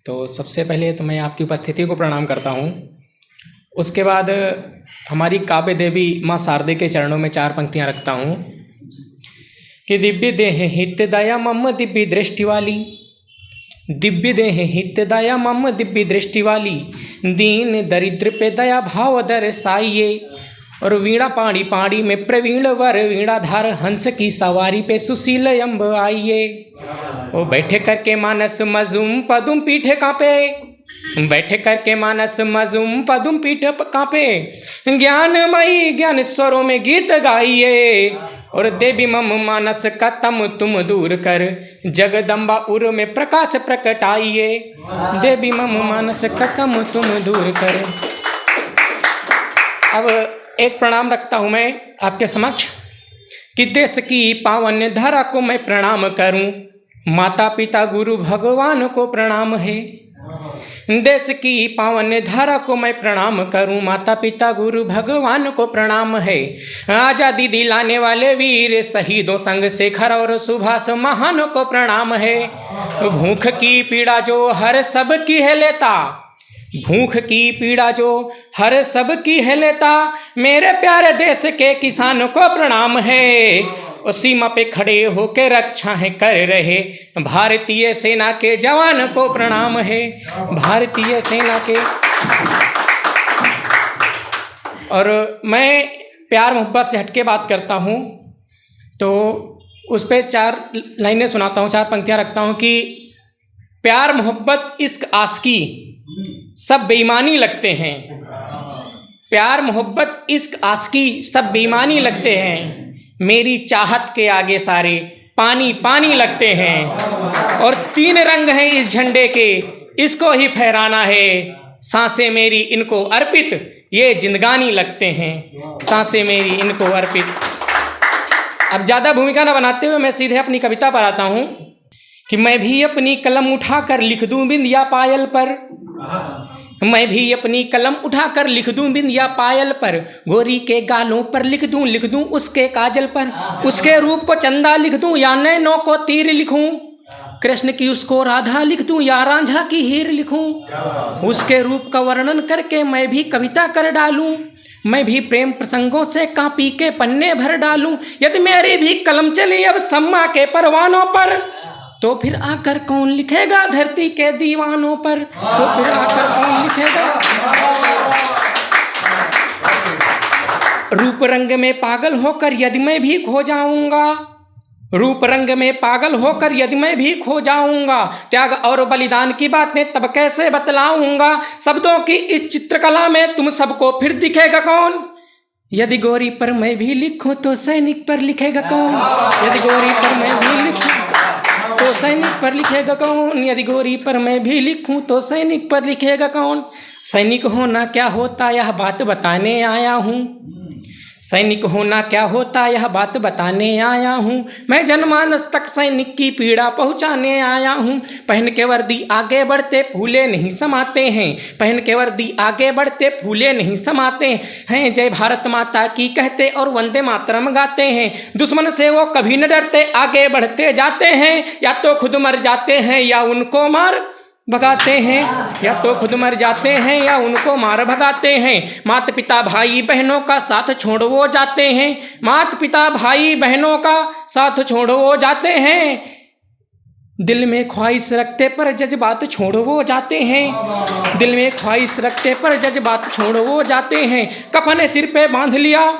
तो सबसे पहले तो मैं आपकी उपस्थिति को प्रणाम करता हूँ। उसके बाद हमारी काव्य देवी माँ शारदे के चरणों में 4 पंक्तियाँ रखता हूँ कि दिव्य देह हित दया मम दिव्य दृष्टि वाली, दिव्य देह हित दया मम दिव्य दृष्टि वाली, दीन दरिद्र पे दया भाव दर्शाइए। और वीणा पाणी पाणी में प्रवीण वर वीणाधार, हंस की सवारी पे सुशील अम्ब आइए। वो बैठे करके मानस मजूम पदुम पीठे कांपे, बैठे करके मानस मजूम पदुम पीठ कांपे, ज्ञानमयी ज्ञान स्वरों में गीत गाइए। और देवी मम मानस का तम तुम दूर कर, जगदम्बा उर में प्रकाश प्रकटाइए। देवी मम मानस का तम तुम दूर कर। अब एक प्रणाम रखता हूँ मैं आपके समक्ष कि देश की पावन धरा को मैं प्रणाम करूं, माता पिता गुरु भगवान को प्रणाम है। देश की पावन धारा को मैं प्रणाम करूं, माता पिता गुरु भगवान को प्रणाम है। आजादी दिलाने वाले वीर शहीदों संग शेखर और सुभाष महान को प्रणाम है। भूख की पीड़ा जो हर सब की है लेता, भूख की पीड़ा जो हर सब की है लेता, मेरे प्यारे देश के किसान को प्रणाम है। और सीमा पे खड़े होके रक्षा है कर रहे भारतीय सेना के जवान को प्रणाम है, भारतीय सेना के। और मैं प्यार मोहब्बत से हटके बात करता हूँ तो उस पर 4 लाइनें सुनाता हूँ, 4 पंक्तियाँ रखता हूँ कि प्यार मोहब्बत इश्क आशिकी सब बेईमानी लगते हैं, प्यार मोहब्बत इश्क आशिकी सब बेईमानी लगते हैं, मेरी चाहत के आगे सारे पानी पानी लगते हैं। और 3 रंग हैं इस झंडे के, इसको ही फहराना है, सांसें मेरी इनको अर्पित ये जिंदगानी लगते हैं, सांसें मेरी इनको अर्पित। अब ज़्यादा भूमिका न बनाते हुए मैं सीधे अपनी कविता पर आता हूँ कि मैं भी अपनी कलम उठाकर लिख दूं बिंदिया पायल पर, मैं भी अपनी कलम उठाकर लिख दूं बिंदिया पायल पर, गोरी के गालों पर लिख दूं उसके काजल पर, उसके रूप को चंदा लिख दूं या नैनों को तीर लिखूं, कृष्ण की उसको राधा लिख दूं या रांझा की हीर लिखूं, उसके रूप का वर्णन करके मैं भी कविता कर डालूं, मैं भी प्रेम प्रसंगों से कापी के पन्ने भर डालूं। यदि मेरी भी कलम चली अब सम्मा के परवानों पर, तो फिर आकर कौन लिखेगा धरती के दीवानों पर, तो फिर आकर कौन लिखेगा। रूप रंग में पागल होकर यदि मैं भी खो जाऊंगा, रूप रंग में पागल होकर यदि मैं भी खो जाऊंगा, त्याग और बलिदान की बातें तब कैसे बतलाऊंगा। शब्दों की इस चित्रकला में तुम सबको फिर दिखेगा कौन, यदि गोरी पर मैं भी लिखूं तो सैनिक पर लिखेगा कौन, यदि गोरी पर मैं भी लिखूं तो सैनिक पर लिखेगा कौन, यदि गोरी पर मैं भी लिखूं तो सैनिक पर लिखेगा कौन। सैनिक होना क्या होता यह बात बताने आया हूँ, सैनिक होना क्या होता यह बात बताने आया हूँ, मैं जनमानस तक सैनिक की पीड़ा पहुँचाने आया हूँ। पहन के वर्दी आगे बढ़ते फूले नहीं समाते हैं, पहन के वर्दी आगे बढ़ते फूले नहीं समाते हैं, जय भारत माता की कहते और वंदे मातरम गाते हैं। दुश्मन से वो कभी न डरते आगे बढ़ते जाते हैं, या तो खुद मर जाते हैं या उनको मार भगाते हैं, या तो खुद मर जाते हैं या उनको मार भगाते हैं। माता पिता भाई बहनों का साथ छोड़ वो जाते हैं, माता पिता भाई बहनों का साथ छोड़ वो जाते हैं, दिल में ख्वाहिश रखते पर जज्बात छोड़ वो जाते हैं, दिल में ख्वाहिश रखते पर जज्बात छोड़ वो जाते हैं। कफन सिर पे बांध लिया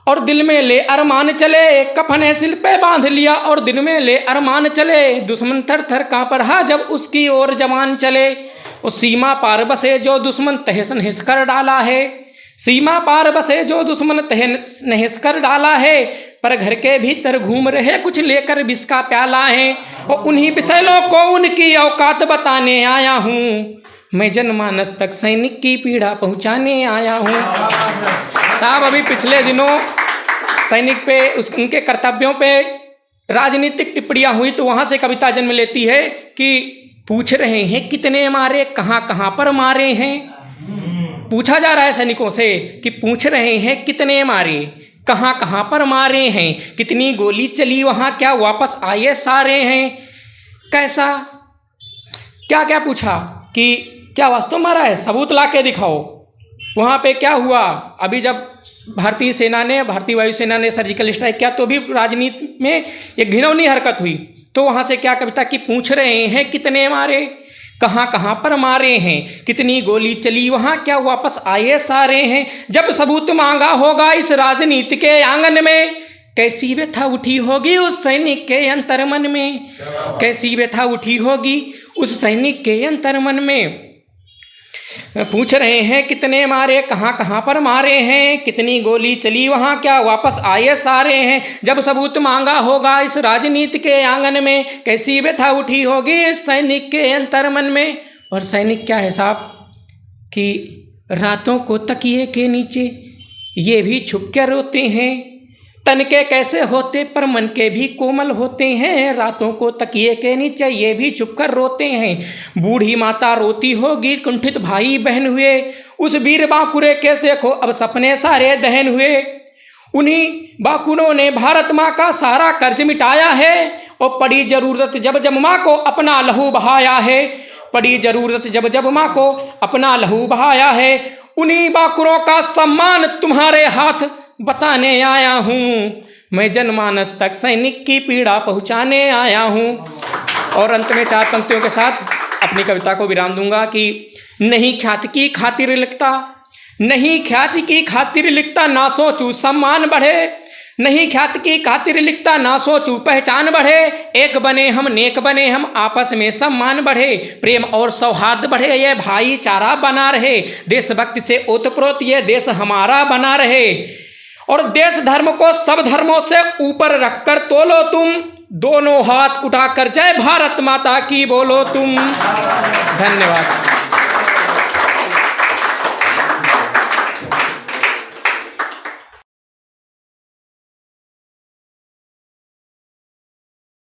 और दिल में ले अरमान चले, कफन सिर पे बांध लिया और दिल में ले अरमान चले, दुश्मन थर थर कांप रहा जब उसकी ओर जवान चले। उस सीमा पार बसे जो दुश्मन तहस नहस कर डाला है, सीमा पार बसे जो दुश्मन तहस नहस कर डाला है, पर घर के भीतर घूम रहे कुछ लेकर विष का प्याला है, और उन्हीं बिसैलों को उनकी औकात बताने आया हूँ, मैं जनमानस तक सैनिक की पीड़ा पहुँचाने आया हूँ। साहब अभी पिछले दिनों सैनिक पे उनके कर्तव्यों पे राजनीतिक टिप्पणियां हुई तो वहां से कविता जन्म लेती है कि पूछ रहे हैं कितने मारे कहां कहां पर मारे हैं, पूछा जा रहा है सैनिकों से कि पूछ रहे हैं कितने मारे कहां कहां पर मारे हैं, कितनी गोली चली वहां क्या वापस आए सारे हैं, कैसा क्या क्या पूछा कि क्या वास्तव मारा है, सबूत ला के दिखाओ। वहाँ पे क्या हुआ, अभी जब भारतीय वायुसेना ने सर्जिकल स्ट्राइक किया तो भी राजनीति में एक घिनौनी हरकत हुई। तो वहाँ से क्या कविता की पूछ रहे हैं कितने मारे, कहाँ कहाँ पर मारे हैं, कितनी गोली चली, वहाँ क्या वापस आए सारे हैं। जब सबूत मांगा होगा इस राजनीति के आंगन में, कैसी व्यथा उठी होगी उस सैनिक के अंतर्मन में, कैसी व्यथा उठी होगी उस सैनिक के अंतर्मन में। पूछ रहे हैं कितने मारे, कहाँ कहाँ पर मारे हैं, कितनी गोली चली, वहाँ क्या वापस आए सारे हैं। जब सबूत मांगा होगा इस राजनीति के आंगन में, कैसी व्यथा उठी होगी इस सैनिक के अंतर्मन में। और सैनिक क्या है साहब कि रातों को तकिए के नीचे ये भी छुप के रोते हैं, तन के कैसे होते पर मन के भी कोमल होते हैं। रातों को तकिए के नीचे ये भी चुप कर रोते हैं। बूढ़ी माता रोती होगी, कुंठित भाई बहन हुए, उस वीर बांकुरे के देखो अब सपने सारे दहन हुए। उन्हीं बांकुरों ने भारत माँ का सारा कर्ज मिटाया है, और पड़ी जरूरत जब जब माँ को अपना लहू बहाया है, पड़ी जरूरत जब जब माँ को अपना लहू बहाया है। उन्हीं बांकुरों का सम्मान तुम्हारे हाथ बताने आया हूँ, मैं जनमानस तक सैनिक की पीड़ा पहुँचाने आया हूँ। और अंत में 4 पंक्तियों के साथ अपनी कविता को विराम दूंगा कि नहीं ख्याति की खातिर लिखता, नहीं ख्याति की खातिर लिखता, ना सोचूं सम्मान बढ़े, नहीं ख्याति की खातिर लिखता, ना सोचूं पहचान बढ़े। एक बने हम, नेक बने हम, आपस में सम्मान बढ़े, प्रेम और सौहार्द बढ़े, ये भाईचारा बना रहे, देशभक्ति से ओतप्रोत ये देश हमारा बना रहे। और देश धर्म को सब धर्मों से ऊपर रखकर तोलो तुम, दोनों हाथ उठाकर जय भारत माता की बोलो तुम। धन्यवाद।